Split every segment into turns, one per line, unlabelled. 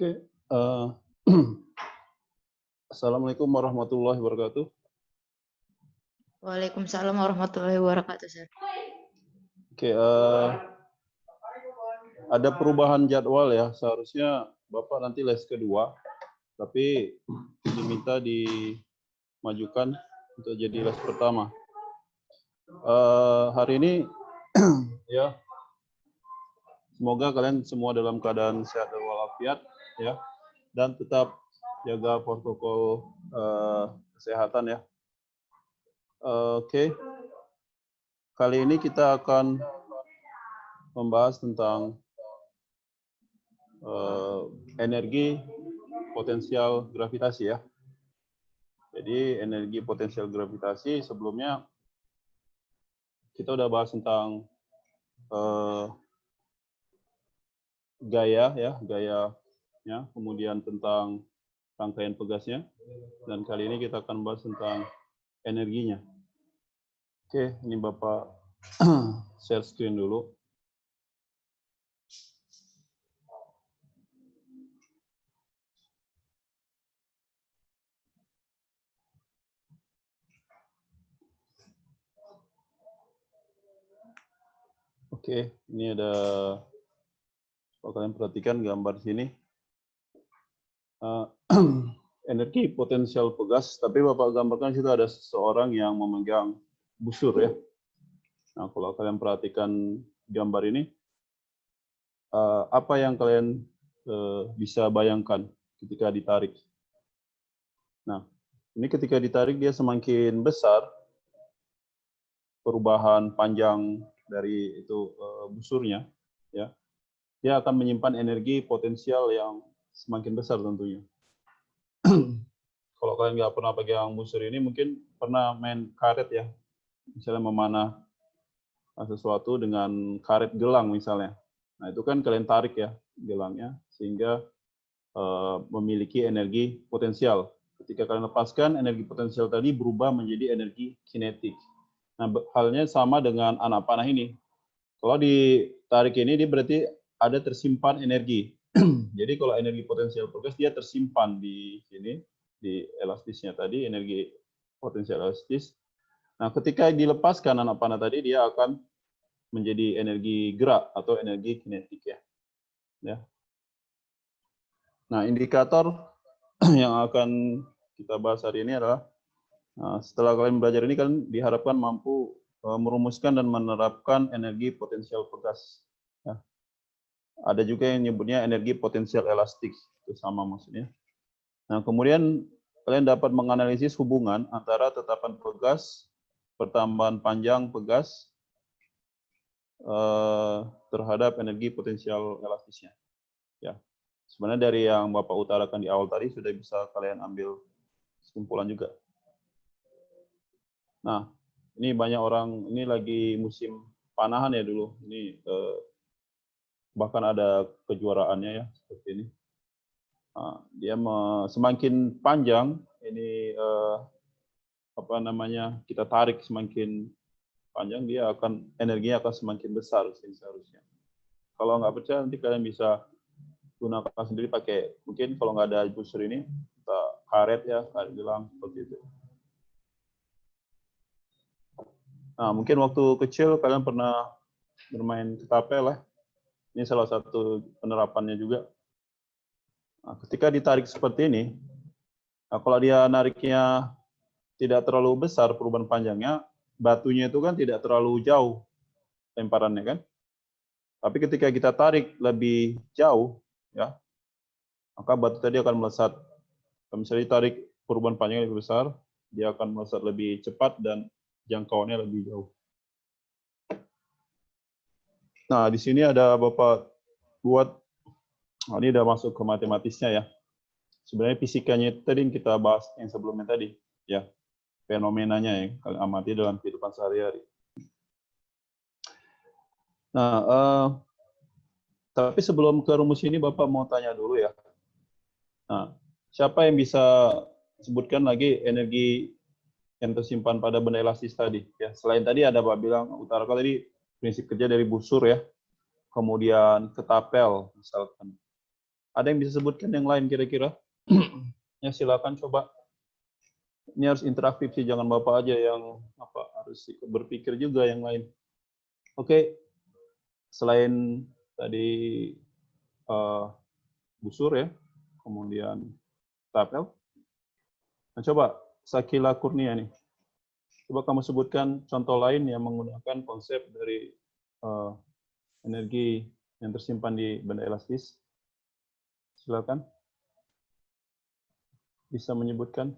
Oke, Assalamualaikum warahmatullahi wabarakatuh.
Waalaikumsalam warahmatullahi wabarakatuh, Sir.
Oke, ada perubahan jadwal ya. Seharusnya Bapak nanti les kedua, tapi diminta dimajukan untuk jadi les pertama. Hari ini ya, semoga kalian semua dalam keadaan sehat dan walafiat ya, dan tetap jaga protokol kesehatan ya. Oke. Kali ini kita akan membahas tentang energi potensial gravitasi ya. Jadi energi potensial gravitasi sebelumnya kita udah bahas tentang gayanya, kemudian tentang rangkaian pegasnya, dan kali ini kita akan bahas tentang energinya. Oke, ini Bapak share screen dulu. Oke, ini ada, kalau kalian perhatikan gambar sini, energi potensial pegas, tapi Bapak gambarkan situ ada seseorang yang memegang busur ya. Nah, kalau kalian perhatikan gambar ini, apa yang kalian bisa bayangkan ketika ditarik? Nah, ini ketika ditarik dia semakin besar, perubahan panjang dari itu busurnya, ya, dia akan menyimpan energi potensial yang semakin besar tentunya. Kalau kalian nggak pernah pegang busur ini, mungkin pernah main karet ya, misalnya memanah sesuatu dengan karet gelang misalnya. Nah itu kan kalian tarik ya gelangnya, sehingga memiliki energi potensial. Ketika kalian lepaskan, energi potensial tadi berubah menjadi energi kinetik. Nah halnya sama dengan anak panah ini. Kalau ditarik ini, dia berarti ada tersimpan energi. Jadi kalau energi potensial pegas, dia tersimpan di sini, di elastisnya tadi, energi potensial elastis. Nah, ketika dilepaskan anak panah tadi, dia akan menjadi energi gerak atau energi kinetik ya. Nah, indikator yang akan kita bahas hari ini adalah setelah kalian belajar ini, kalian diharapkan mampu merumuskan dan menerapkan energi potensial pegas. Ya. Ada juga yang nyebutnya energi potensial elastik, itu sama maksudnya. Nah, kemudian kalian dapat menganalisis hubungan antara tetapan pegas, pertambahan panjang pegas terhadap energi potensial elastisnya. Ya, sebenarnya dari yang Bapak utarakan di awal tadi sudah bisa kalian ambil kesimpulan juga. Nah, ini banyak orang, ini lagi musim panahan ya dulu. Ini bahkan ada kejuaraannya ya seperti ini. Dia semakin panjang ini kita tarik semakin panjang, dia akan energinya akan semakin besar seharusnya. Kalau nggak percaya nanti kalian bisa gunakan sendiri pakai, mungkin kalau nggak ada busur ini kita karet ya, karet gelang seperti itu. Nah, mungkin waktu kecil kalian pernah bermain ketapel ya. Ini salah satu penerapannya juga. Nah, ketika ditarik seperti ini, nah kalau dia nariknya tidak terlalu besar perubahan panjangnya, batunya itu kan tidak terlalu jauh lemparannya kan. Tapi ketika kita tarik lebih jauh, ya, maka batu tadi akan melesat. Kalau misalnya ditarik perubahan panjangnya lebih besar, dia akan melesat lebih cepat dan jangkauannya lebih jauh. Nah, di sini ada Bapak buat, ini udah masuk ke matematisnya ya. Sebenarnya fisikanya tadi yang kita bahas yang sebelumnya tadi, ya, fenomenanya yang kalian amati dalam kehidupan sehari-hari. Nah, tapi sebelum ke rumus ini, Bapak mau tanya dulu ya. Nah, siapa yang bisa sebutkan lagi energi yang tersimpan pada benda elastis tadi? Ya, selain tadi ada Bapak bilang, utarakan tadi prinsip kerja dari busur ya, kemudian ketapel misalkan. Ada yang bisa sebutkan yang lain kira-kira? Ya silakan coba. Ini harus interaktif sih, jangan Bapak aja yang harus ikut berpikir juga yang lain. Oke, selain tadi busur ya, kemudian tapel. Nah, coba Sakila Kurnia nih. Coba kamu sebutkan contoh lain yang menggunakan konsep dari energi yang tersimpan di benda elastis. Silakan. Bisa menyebutkan.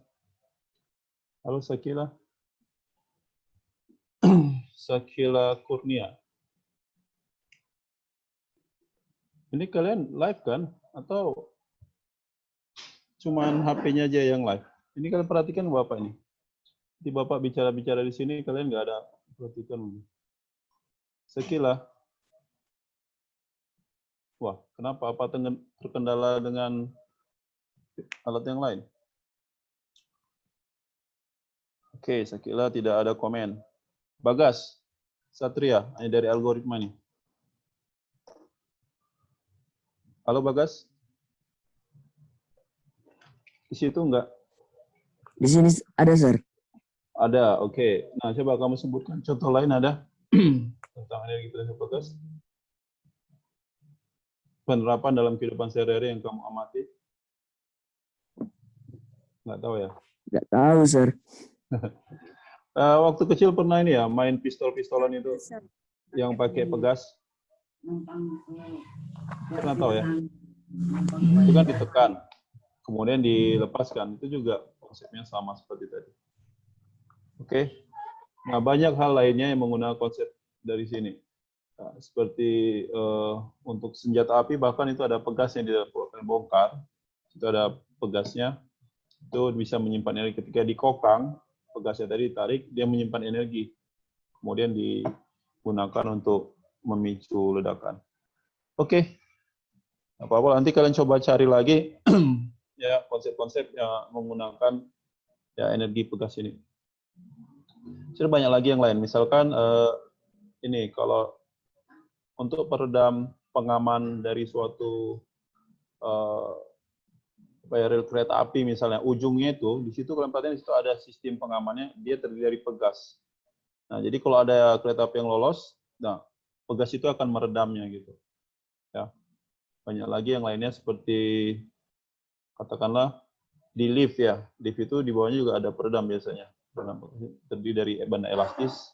Halo Sakila. Sakila Kurnia. Ini kalian live kan? Atau cuman HP-nya aja yang live? Ini kalian perhatikan Bapak ini. Di Bapak bicara-bicara di sini, kalian nggak ada perhatikan. Sakila. Wah, kenapa? Apa terkendala dengan alat yang lain? Oke, Sakila tidak ada komen. Bagas, Satria, ini dari algoritma nih. Halo Bagas? Di situ enggak?
Di sini ada, Sir.
Ada, oke. Nah, coba kamu sebutkan contoh lain ada tentang energi potensial Bagas. Penerapan dalam kehidupan sehari-hari yang kamu amati. Nggak tahu ya?
Nggak tahu, Sir.
Waktu kecil pernah ini ya, main pistol-pistolan itu yang pakai pegas. Pernah tahu ya? Itu kan ditekan, kemudian dilepaskan. Itu juga konsepnya sama seperti tadi. Oke. Nah, banyak hal lainnya yang menggunakan konsep dari sini. Nah, seperti untuk senjata api, bahkan itu ada pegasnya di dalam bongkar. Itu ada pegasnya. Itu bisa menyimpan energi. Ketika dikokang, pegasnya tadi ditarik, dia menyimpan energi. Kemudian digunakan untuk memicu ledakan. Oke. Apa-apa, nanti kalian coba cari lagi ya konsep-konsep yang menggunakan ya energi pegas ini. Sudah banyak lagi yang lain. Misalkan ini kalau untuk peredam pengaman dari suatu rel kereta api misalnya, ujungnya itu di situ kalian perhatikan di situ ada sistem pengamannya, dia terdiri dari pegas. Nah, jadi kalau ada kereta api yang lolos, nah pegas itu akan meredamnya gitu. Ya. Banyak lagi yang lainnya seperti katakanlah di lift ya. Lift itu di bawahnya juga ada peredam biasanya. Terdiri dari benda elastis.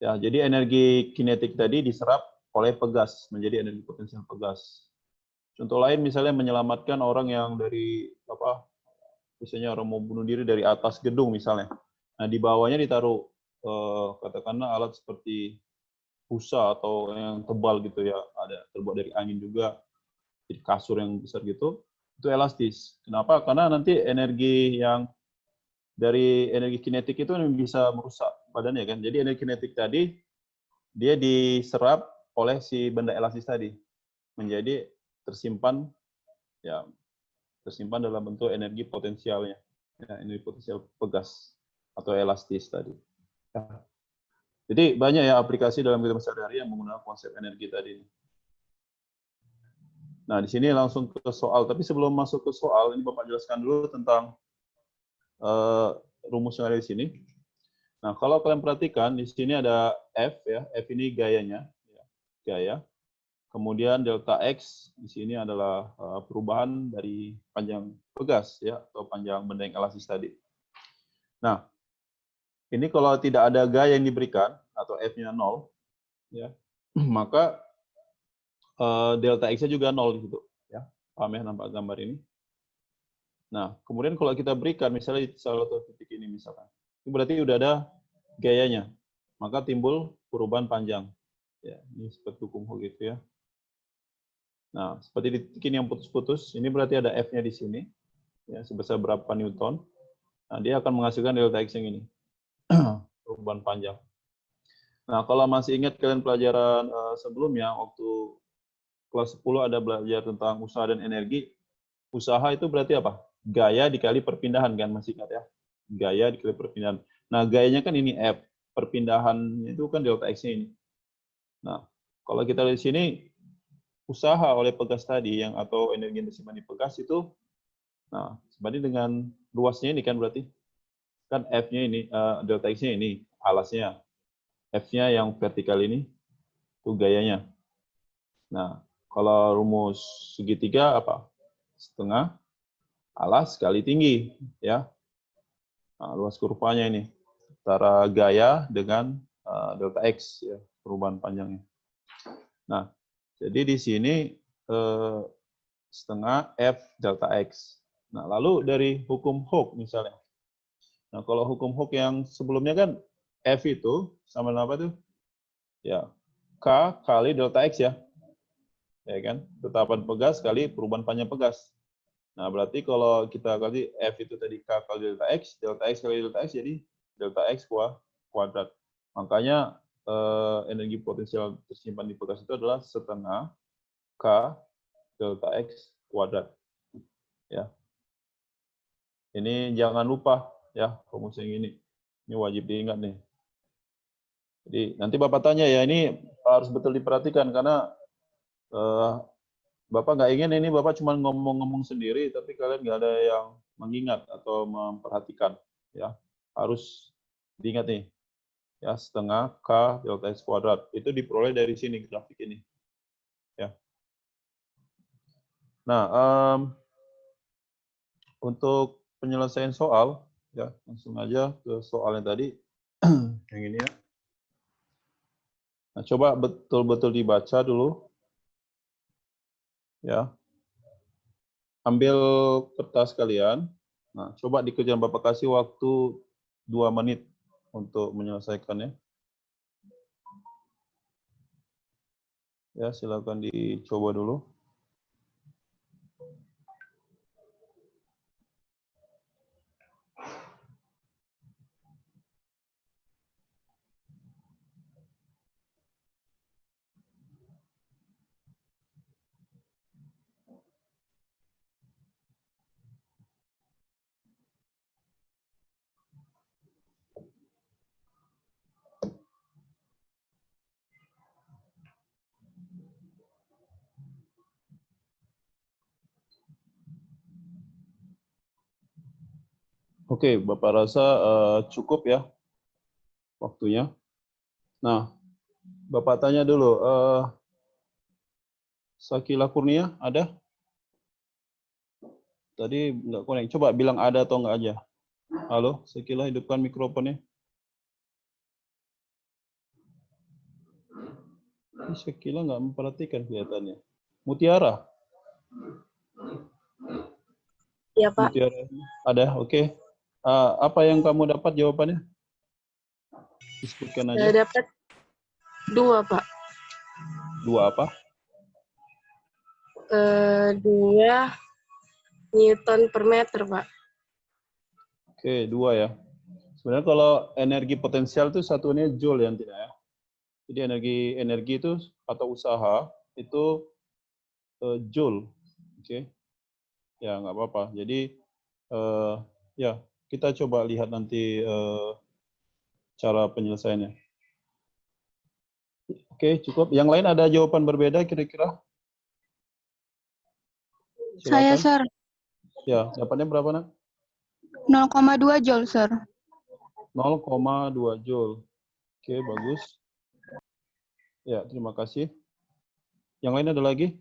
Ya, jadi energi kinetik tadi diserap oleh pegas menjadi energi potensial pegas. Contoh lain misalnya menyelamatkan orang yang dari misalnya orang mau bunuh diri dari atas gedung misalnya. Nah, di bawahnya ditaruh katakanlah alat seperti busa atau yang tebal gitu ya, ada terbuat dari angin juga, jadi kasur yang besar gitu, itu elastis. Kenapa? Karena nanti energi yang dari energi kinetik itu bisa merusak badannya kan. Jadi energi kinetik tadi dia diserap oleh si benda elastis tadi menjadi tersimpan dalam bentuk energi potensialnya, ya, energi potensial pegas atau elastis tadi. Ya. Jadi banyak ya aplikasi dalam kehidupan sehari-hari yang menggunakan konsep energi tadi. Nah, di sini langsung ke soal. Tapi sebelum masuk ke soal, ini Bapak jelaskan dulu tentang rumus yang ada di sini. Nah, kalau kalian perhatikan, di sini ada F, ya. F ini gayanya, ya, gaya. Kemudian delta X di sini adalah perubahan dari panjang pegas, ya, atau panjang benda yang elastis tadi. Nah, ini kalau tidak ada gaya yang diberikan, atau F-nya 0, ya, maka delta X-nya juga 0 di situ. Ya. Paham ya nampak gambar ini? Nah, kemudian kalau kita berikan, misalnya di salah satu titik ini misalkan, itu berarti udah ada gayanya. Maka timbul perubahan panjang. Ya, ini seperti hukum Hooke gitu ya. Nah, seperti di titik ini yang putus-putus, ini berarti ada F-nya di sini, ya, sebesar berapa Newton. Nah, dia akan menghasilkan delta X yang ini. Perubahan panjang. Nah, kalau masih ingat kalian pelajaran sebelumnya, waktu kelas 10 ada belajar tentang usaha dan energi. Usaha itu berarti apa? Gaya dikali perpindahan, kan? Masih ingat ya? Gaya dikali perpindahan. Nah, gayanya kan ini F. Perpindahan itu kan delta X-nya ini. Nah, kalau kita lihat di sini, usaha oleh pegas tadi yang atau energi yang disimpan di pegas itu, nah sebanding dengan luasnya ini kan berarti kan F-nya ini, delta X-nya ini alasnya, F-nya yang vertikal ini itu gayanya. Nah, kalau rumus segitiga apa? Setengah alas kali tinggi, ya. Nah, luas kurvanya ini antara gaya dengan delta X, ya, perubahan panjangnya. Nah, jadi di sini setengah F delta X. Nah, lalu dari hukum Hooke misalnya. Nah, kalau hukum Hooke yang sebelumnya kan F itu sama dengan apa tuh? Ya, K kali delta X ya. Ya kan? Tetapan pegas kali perubahan panjang pegas. Nah, berarti kalau kita kali F itu tadi K kali delta X kali delta X, jadi delta X kuadrat. Makanya energi potensial tersimpan di pegas itu adalah setengah K delta X kuadrat. Ya. Ini jangan lupa ya rumus yang ini. Ini wajib diingat nih. Jadi nanti Bapak tanya ya, ini harus betul diperhatikan karena Bapak nggak ingin ini Bapak cuma ngomong-ngomong sendiri, tapi kalian nggak ada yang mengingat atau memperhatikan. Ya, harus diingat nih. Ya, setengah K delta X kuadrat. Itu diperoleh dari sini, grafik ini. Ya. Nah, untuk penyelesaian soal, ya langsung aja ke soal yang tadi, yang ini ya. Nah, coba betul-betul dibaca dulu. Ya. Ambil kertas kalian. Nah, coba dikerjakan Bapak kasih waktu 2 menit untuk menyelesaikannya. Ya, silakan dicoba dulu. Oke, Bapak rasa cukup ya waktunya. Nah, Bapak tanya dulu, Sakila Kurnia ada? Tadi nggak connect. Coba bilang ada atau nggak aja. Halo, Sakila, hidupkan mikrofonnya. Ini Sakila nggak memperhatikan kelihatannya. Mutiara?
Iya, Pak.
Mutiara ada, oke. Apa yang kamu dapat jawabannya? Disebutkan
Saya
aja.
dapat 2, Pak.
2 apa?
2 Newton per meter, Pak.
Oke, 2 ya. Sebenarnya kalau energi potensial itu satunya joule yang tidak ya. Jadi energi itu atau usaha itu joule. Oke. Ya, nggak apa-apa. Jadi ya, kita coba lihat nanti cara penyelesaiannya. Oke, cukup. Yang lain ada jawaban berbeda kira-kira?
Saya,
Silakan.
Sir.
Ya, dapatnya berapa, Nak?
0,2 Joule, Sir.
0,2 joule. Oke, bagus. Ya, terima kasih. Yang lain ada lagi?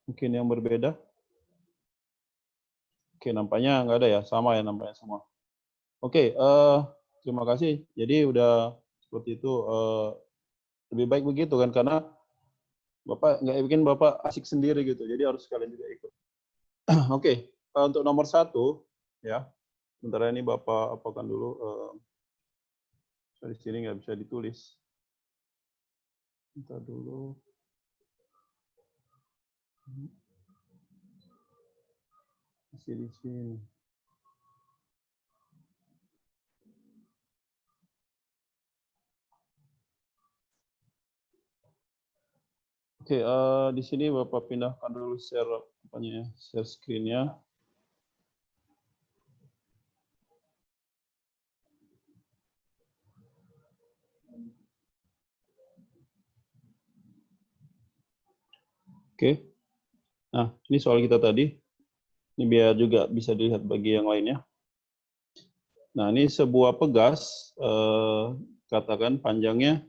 Mungkin yang berbeda? Oke, nampaknya nggak ada ya, sama ya nampaknya semua. Oke, terima kasih. Jadi udah seperti itu, lebih baik begitu kan, karena Bapak nggak bikin Bapak asik sendiri gitu, jadi harus kalian juga ikut. Oke, untuk nomor 1, ya, sementara ini Bapak apakan dulu, di sini nggak bisa ditulis. Bentar dulu. Masih di sini. Oke, di sini Bapak pindahkan dulu share apanya ya, share screen-nya. Oke. Nah, ini soal kita tadi. Ini biar juga bisa dilihat bagi yang lainnya. Nah, ini sebuah pegas, katakan panjang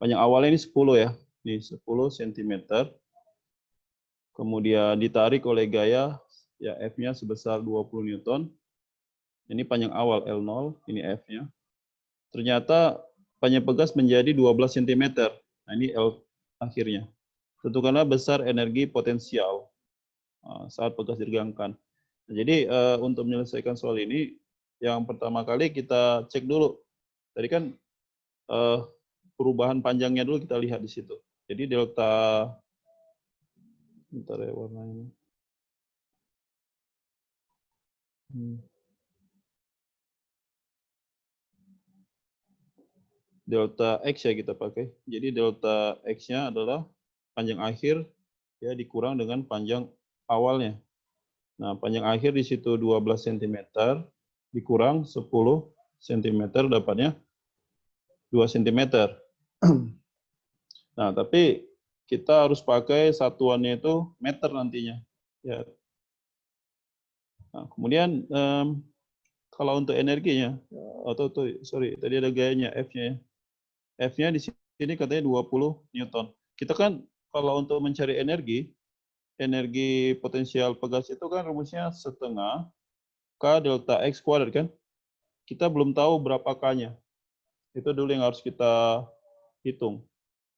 awalnya ini 10 ya. Ini 10 cm. Kemudian ditarik oleh gaya, ya F-nya sebesar 20 Newton. Ini panjang awal L0, ini F-nya. Ternyata panjang pegas menjadi 12 cm. Nah, ini L akhirnya. Tentukanlah besar energi potensial saat pegas diregangkan. Nah, jadi untuk menyelesaikan soal ini, yang pertama kali kita cek dulu. Tadi kan perubahan panjangnya dulu kita lihat di situ. Jadi delta, bentar ya warnanya. Delta X ya kita pakai. Jadi delta X-nya adalah panjang akhir ya dikurang dengan panjang awalnya. Nah, panjang akhir di situ 12 cm dikurang 10 cm dapatnya 2 cm. Nah, tapi kita harus pakai satuannya itu meter nantinya. Ya. Nah, kemudian kalau untuk energinya, tadi ada gayanya F-nya. F-nya di sini katanya 20 Newton. Kita kan kalau untuk mencari energi potensial pegas itu kan rumusnya setengah K delta X kuadrat kan. Kita belum tahu berapa K-nya. Itu dulu yang harus kita hitung.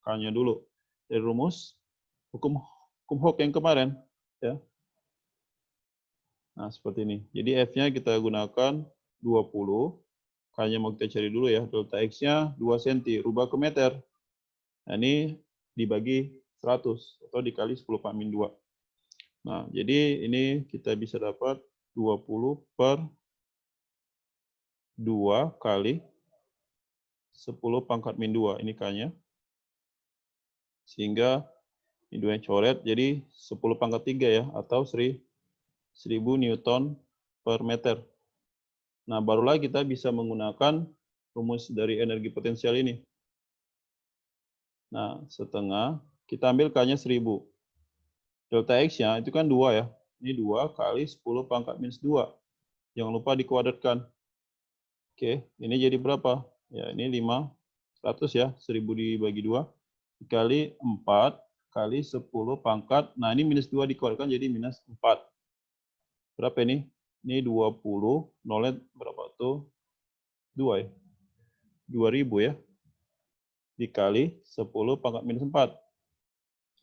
K-nya dulu. Dari rumus hukum Hooke yang kemarin. Ya. Nah, seperti ini. Jadi F-nya kita gunakan 20. K-nya mau kita cari dulu ya. Delta X-nya 2 cm. Rubah ke meter. Nah, ini dibagi 100 atau dikali 10⁻². Nah, jadi ini kita bisa dapat 20 per 2 kali 10⁻². Ini K-nya. Sehingga ini 2 yang coret, jadi 10⁻³ ya, atau 1000 Newton per meter. Nah, barulah kita bisa menggunakan rumus dari energi potensial ini. Nah, setengah, kita ambil K-nya 1000. Delta X-nya itu kan 2 ya. Ini 2 kali 10⁻². Jangan lupa dikuadratkan. Oke, ini jadi berapa? Ya, ini 500 ya, 1000 dibagi 2. Dikali 4 kali 10 pangkat. Nah, ini minus 2 dikuadratkan jadi minus 4. Berapa ini? Ini 20. Nolnya berapa tuh? 2 ya. 2000 ya. Dikali 10 pangkat minus 4.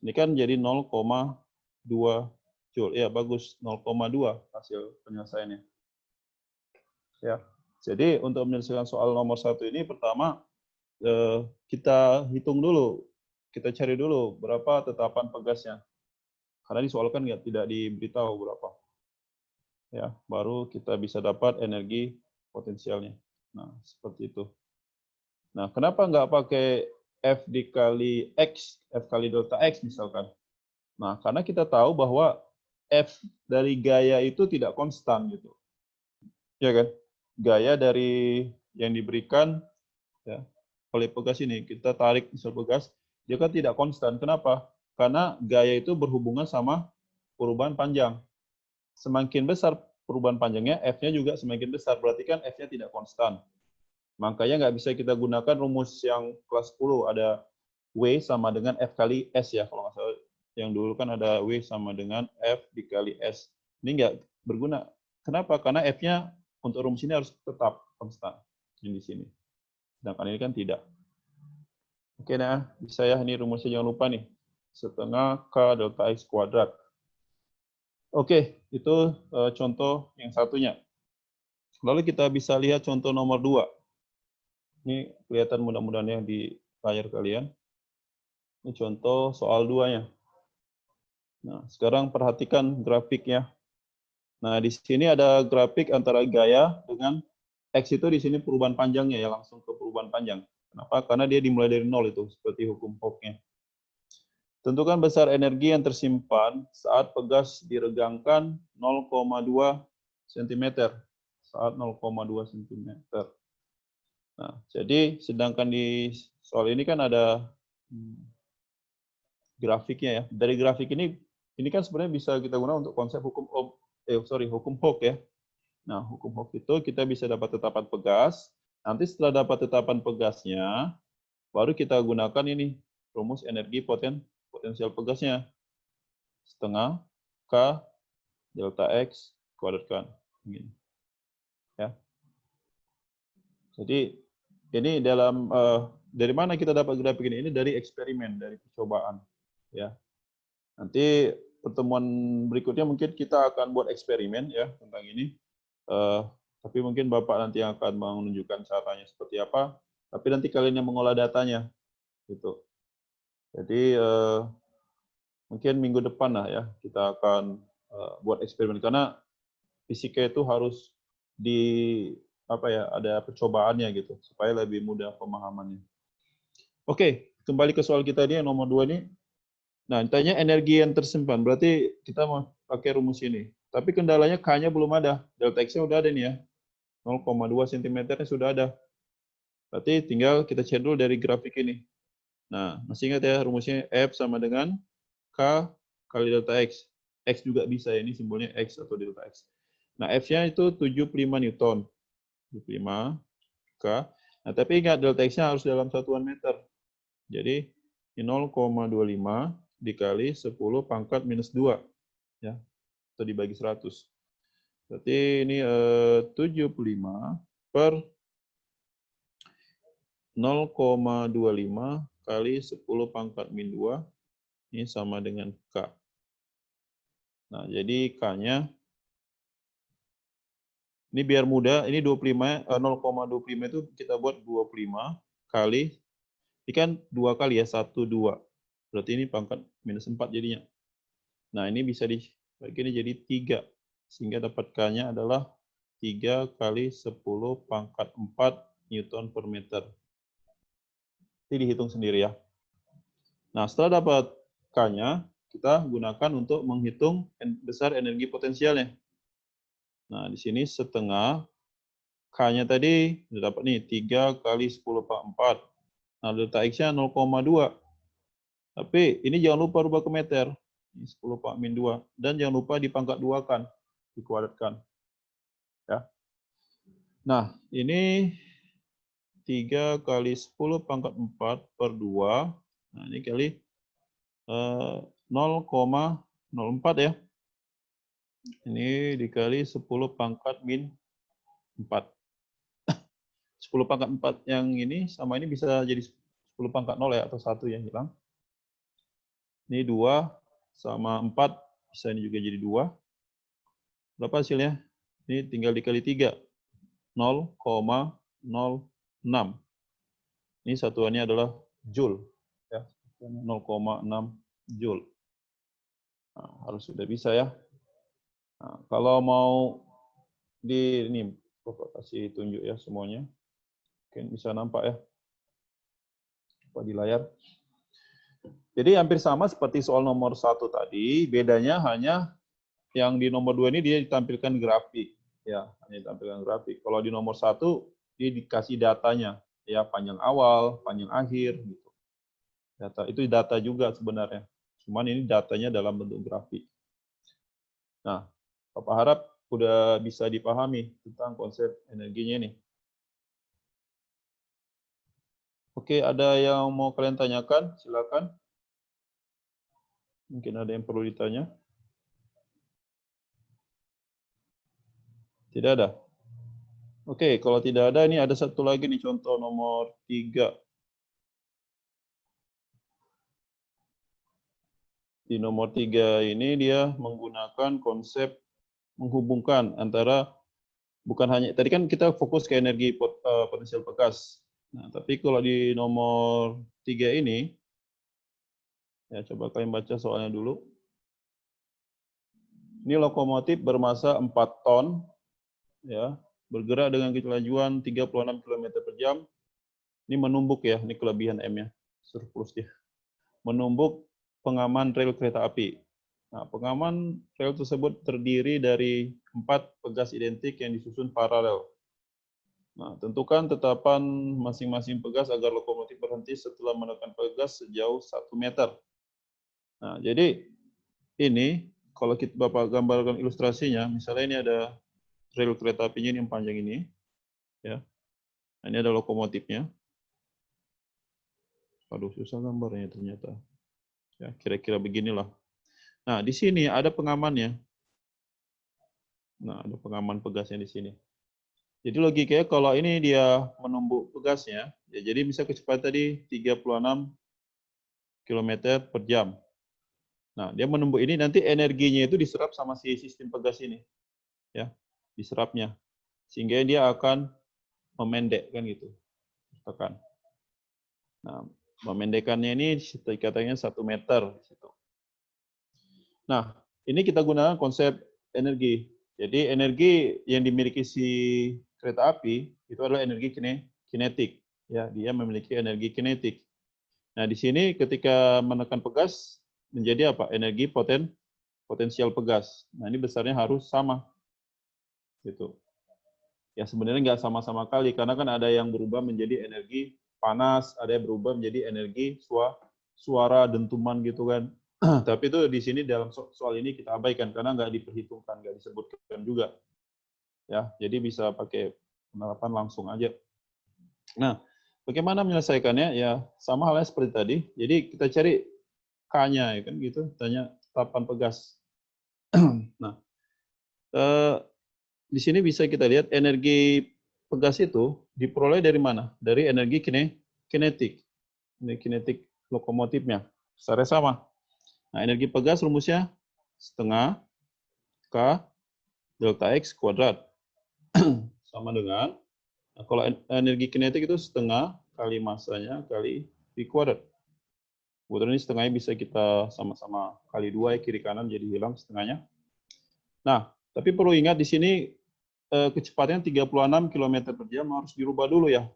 Ini kan jadi 0,2 Joule. Ya, bagus. 0,2 hasil penyelesaiannya. Ya. Jadi, untuk menyelesaikan soal nomor 1 ini, pertama, kita hitung dulu. Kita cari dulu berapa tetapan pegasnya. Karena di soal kan tidak diberitahu berapa. Ya, baru kita bisa dapat energi potensialnya. Nah, seperti itu. Nah, kenapa nggak pakai F dikali X, F kali delta X misalkan? Nah, karena kita tahu bahwa F dari gaya itu tidak konstan gitu. Ya kan? Gaya dari yang diberikan ya, oleh pegas ini, kita tarik misal pegas, dia kan tidak konstan. Kenapa? Karena gaya itu berhubungan sama perubahan panjang. Semakin besar perubahan panjangnya, F-nya juga semakin besar. Berarti kan F-nya tidak konstan. Makanya nggak bisa kita gunakan rumus yang kelas 10. Ada W sama dengan F kali S ya. Kalau nggak salah, yang dulu kan ada W sama dengan F dikali S. Ini nggak berguna. Kenapa? Karena F-nya untuk rumus ini harus tetap konstan. Ini di sini. Sedangkan ini kan tidak. Oke, nah, bisa ya. Ini rumusnya jangan lupa nih. Setengah K delta X kuadrat. Oke, itu contoh yang satunya. Lalu kita bisa lihat contoh nomor 2. Ini kelihatan mudah-mudahan yang di layar kalian. Ini contoh soal 2-nya. Nah, sekarang perhatikan grafiknya. Nah, di sini ada grafik antara gaya dengan X itu di sini perubahan panjangnya ya, langsung ke perubahan panjang. Kenapa? Karena dia dimulai dari 0 itu, seperti hukum Hooke-nya. Tentukan besar energi yang tersimpan saat pegas diregangkan 0,2 cm. Saat 0,2 cm. Nah, jadi sedangkan di soal ini kan ada grafiknya ya. Dari grafik ini kan sebenarnya bisa kita gunakan untuk konsep hukum hukum Hooke ya. Nah, hukum Hooke itu kita bisa dapat tetapan pegas. Nanti setelah dapat tetapan pegasnya, baru kita gunakan ini rumus energi potensial pegasnya. Setengah K delta X kuadratkan. Begini. Ya. Jadi ini dari mana kita dapat grafik ini? Ini dari eksperimen, dari percobaan. Ya. Nanti pertemuan berikutnya mungkin kita akan buat eksperimen ya tentang ini. Tapi mungkin Bapak nanti yang akan menunjukkan caranya seperti apa. Tapi nanti kalian yang mengolah datanya, gitu. Jadi mungkin minggu depan lah ya kita akan buat eksperimen karena fisika itu harus ada percobaannya gitu supaya lebih mudah pemahamannya. Oke, kembali ke soal kita ini yang nomor 2 ini. Nah, tanya energi yang tersimpan. Berarti kita mau pakai rumus ini. Tapi kendalanya K-nya belum ada. Delta X-nya udah ada nih ya. 0,2 cm-nya sudah ada. Berarti tinggal kita cek dulu dari grafik ini. Nah, masih ingat ya rumusnya F sama dengan K kali delta X. X juga bisa ya, ini simbolnya X atau delta X. Nah, F-nya itu 75 Newton. 75 K. Nah, tapi ingat delta X-nya harus dalam satuan meter. Jadi, 0,25 dikali 10 pangkat minus 2. Ya, atau dibagi 100. Berarti ini 75 per 0,25 kali 10 pangkat min 2. Ini sama dengan K. Nah, jadi K-nya ini biar mudah, ini 0,25 itu kita buat 25 kali, ini kan 2 kali ya, 1, 2. Berarti ini pangkat minus 4 jadinya. Nah, ini bisa dibagi ini jadi 3. Sehingga dapat K-nya adalah 3 kali 10 pangkat 4 Newton per meter. Ini dihitung sendiri ya. Nah, setelah dapat K-nya, kita gunakan untuk menghitung besar energi potensialnya. Nah, di sini setengah K-nya tadi sudah dapat nih 3 kali 10 pangkat 4. Nah, delta X-nya 0,2. Tapi ini jangan lupa rubah ke meter. Ini 10 pangkat min 2. Dan jangan lupa dipangkat 2 kan, dikuadratkan. Ya. Nah, ini 3 kali 10 pangkat 4 per 2. Nah, ini kali 0,04 ya. Ini dikali 10 pangkat min 4. 10 pangkat 4 yang ini sama ini bisa jadi 10 pangkat 0 ya, atau 1 yang hilang. Ini 2 sama 4, bisa ini juga jadi 2. Berapa hasilnya? Ini tinggal dikali 3. 0,06. Ini satuannya adalah joule. Ya, 0,6 joule. Nah, harus sudah bisa ya. Nah, kalau mau ini Bapak kasih tunjuk ya semuanya. Mungkin bisa nampak ya. Coba di layar. Jadi hampir sama seperti soal nomor 1 tadi, bedanya hanya yang di nomor 2 ini dia ditampilkan grafik. Ya, hanya ditampilkan grafik. Kalau di nomor 1 dia dikasih datanya, ya panjang awal, panjang akhir gitu. Itu data juga sebenarnya. Cuman ini datanya dalam bentuk grafik. Nah, Bapak harap sudah bisa dipahami tentang konsep energinya ini. Oke, ada yang mau kalian tanyakan? Silakan. Mungkin ada yang perlu ditanya. Tidak ada? Oke, kalau tidak ada, ini ada satu lagi nih contoh nomor 3. Di nomor 3 ini dia menggunakan konsep menghubungkan antara, bukan hanya, tadi kan kita fokus ke energi potensial bekas. Nah, tapi kalau di nomor 3 ini, ya coba kalian baca soalnya dulu. Ini lokomotif bermasa 4 ton, ya, bergerak dengan kelajuan 36 km per jam. Ini menumbuk ya, ini kelebihan M-nya, surplus dia. Menumbuk pengaman rel kereta api. Nah, pengaman rel tersebut terdiri dari 4 pegas identik yang disusun paralel. Nah, tentukan tetapan masing-masing pegas agar lokomotif berhenti setelah menekan pegas sejauh 1 meter. Nah, jadi ini kalau kita Bapak gambarkan ilustrasinya, misalnya ini ada rel kereta apinya ini yang panjang ini, ya. Nah, ini ada lokomotifnya. Aduh, susah gambarnya ternyata. Ya, kira-kira beginilah. Nah, di sini ada pengamannya. Nah, ada pengaman pegasnya di sini. Jadi logikanya kalau ini dia menumbuk pegasnya, ya jadi bisa kecepatan tadi 36 km per jam. Nah, dia menumbuk ini nanti energinya itu diserap sama si sistem pegas ini. Ya, diserapnya. Sehingga dia akan memendek kan gitu. Tekan. Nah, memendekkannya ini katanya 1 meter. Nah, ini kita gunakan konsep energi. Jadi energi yang dimiliki si kereta api itu adalah energi kinetik. Ya, dia memiliki energi kinetik. Nah, di sini ketika menekan pegas menjadi apa? Energi potensial pegas. Nah, ini besarnya harus sama. Gitu. Ya sebenarnya nggak sama-sama kali karena kan ada yang berubah menjadi energi panas, ada yang berubah menjadi energi suara dentuman gitu kan. Tapi itu di sini dalam soal ini kita abaikan karena nggak diperhitungkan, nggak disebutkan juga. Ya, jadi bisa pakai penerapan langsung aja. Nah, bagaimana menyelesaikannya? Ya sama halnya seperti tadi. Jadi kita cari K-nya ya kan gitu, tanya tetapan pegas. Nah, di sini bisa kita lihat energi pegas itu diperoleh dari mana? Dari energi kinetik. Ini kinetik lokomotifnya. Secara sama. Nah, energi pegas rumusnya setengah K delta X kuadrat. Sama dengan, nah kalau energi kinetik itu setengah kali masanya kali V kuadrat. Kemudian ini setengahnya bisa kita sama-sama kali 2 ya, kiri kanan jadi hilang setengahnya. Nah, tapi perlu ingat di sini kecepatannya 36 km per jam harus dirubah dulu ya.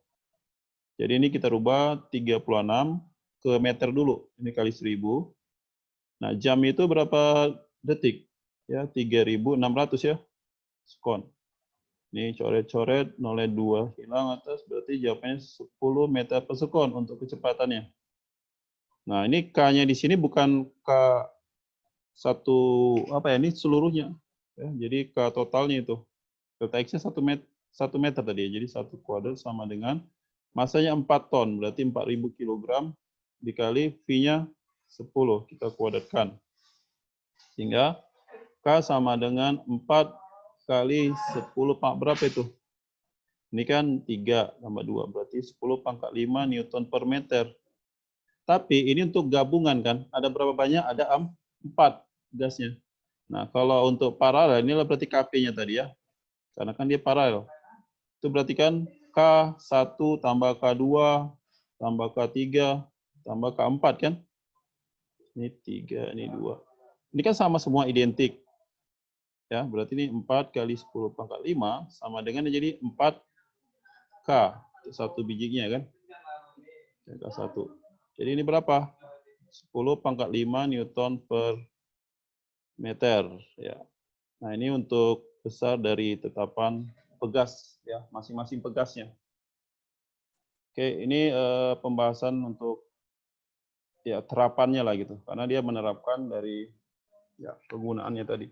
Jadi ini kita rubah 36 ke meter dulu. Ini kali 1000. Nah, jam itu berapa detik? Ya, 3600 ya. Sekon. Ini coret-coret 0,2 hilang atas berarti jawabannya 10 meter per sekon untuk kecepatannya. Nah, ini K-nya di sini bukan K satu apa ya, ini seluruhnya. Ya, jadi K totalnya itu. Delta X-nya 1 meter tadi ya. Jadi 1 kuadrat sama dengan masanya 4 ton, berarti 4000 kg dikali V-nya 10, kita kuadratkan. Sehingga K sama dengan 4 kali 10 berapa itu? Ini kan 3 tambah 2, berarti 10 pangkat 5 Newton per meter. Tapi ini untuk gabungan kan, ada berapa banyak? Ada 4 gasnya. Nah, kalau untuk paralel, inilah berarti Kp-nya tadi ya. Karena kan dia paralel. Itu berarti kan K1 tambah K2 tambah K3 tambah K4 kan? Ini 3, ini 2. Ini kan sama semua identik. Ya, berarti ini 4 kali 10 pangkat 5 sama dengan jadi 4K. Satu bijinya kan? K1. Jadi ini berapa? 10 pangkat 5 Newton per meter. Ya. Nah, ini untuk besar dari tetapan pegas, ya, masing-masing pegasnya. Oke, ini pembahasan untuk ya terapannya lah gitu, karena dia menerapkan dari ya penggunaannya tadi.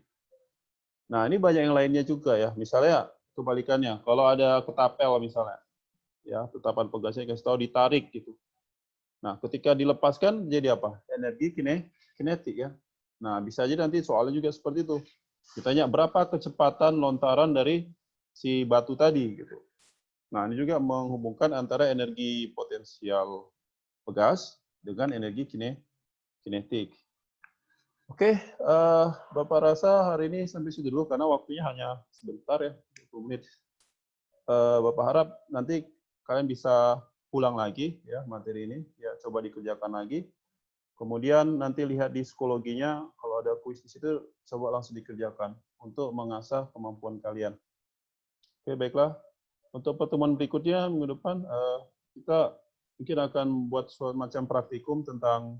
Nah, ini banyak yang lainnya juga ya. Misalnya kebalikannya, kalau ada ketapel misalnya, ya tetapan pegasnya kasih tahu ditarik gitu. Nah, ketika dilepaskan jadi apa? Energi kinetik ya. Nah, bisa aja nanti soalnya juga seperti itu. Ditanya berapa kecepatan lontaran dari si batu tadi gitu. Nah, ini juga menghubungkan antara energi potensial pegas dengan energi kinetik. Oke, Bapak rasa hari ini sampai situ dulu karena waktunya hanya sebentar ya, 20 menit. Bapak harap nanti kalian bisa pulang lagi ya materi ini, ya coba dikerjakan lagi. Kemudian nanti lihat di psikologinya, kalau ada kuis di situ, coba langsung dikerjakan untuk mengasah kemampuan kalian. Oke, baiklah. Untuk pertemuan berikutnya minggu depan, kita mungkin akan buat semacam praktikum tentang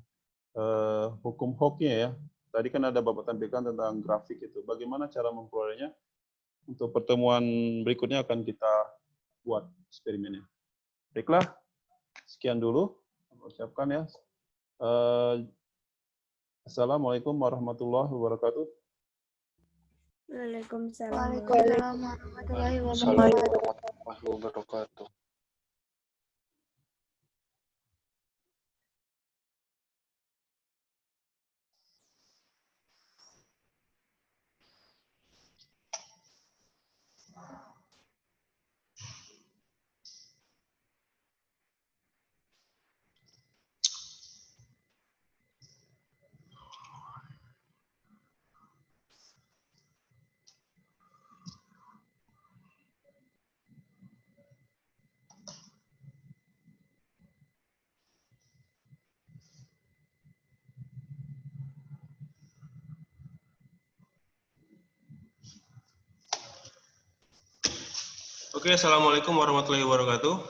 hukum Hooke-nya ya. Tadi kan ada Bapak tampilkan tentang grafik itu. Bagaimana cara memperolehnya? Untuk pertemuan berikutnya akan kita buat eksperimennya. Baiklah, sekian dulu. Ucapkan ya. Assalamualaikum warahmatullahi wabarakatuh.
Waalaikumsalam.
warahmatullahi
Assalamualaikum warahmatullahi wabarakatuh.
Oke, Assalamualaikum warahmatullahi wabarakatuh.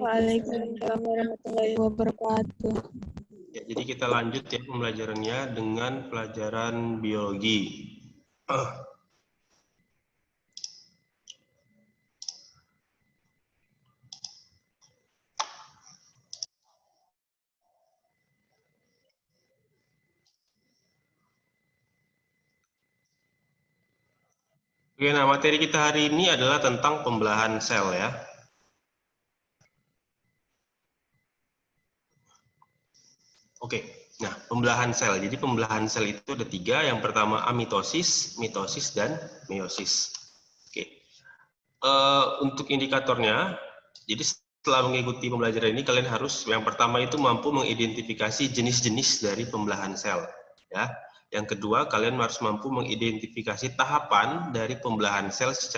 Waalaikumsalam warahmatullahi wabarakatuh.
Ya, jadi kita lanjut ya pembelajarannya dengan pelajaran biologi. Oke, nah materi kita hari ini adalah tentang pembelahan sel ya. Oke, nah pembelahan sel. Jadi pembelahan sel itu ada 3. Yang pertama amitosis, mitosis, dan meiosis. Oke, untuk indikatornya, jadi setelah mengikuti pembelajaran ini kalian harus yang pertama itu mampu mengidentifikasi jenis-jenis dari pembelahan sel. Ya. Yang kedua, kalian harus mampu mengidentifikasi tahapan dari pembelahan sel secara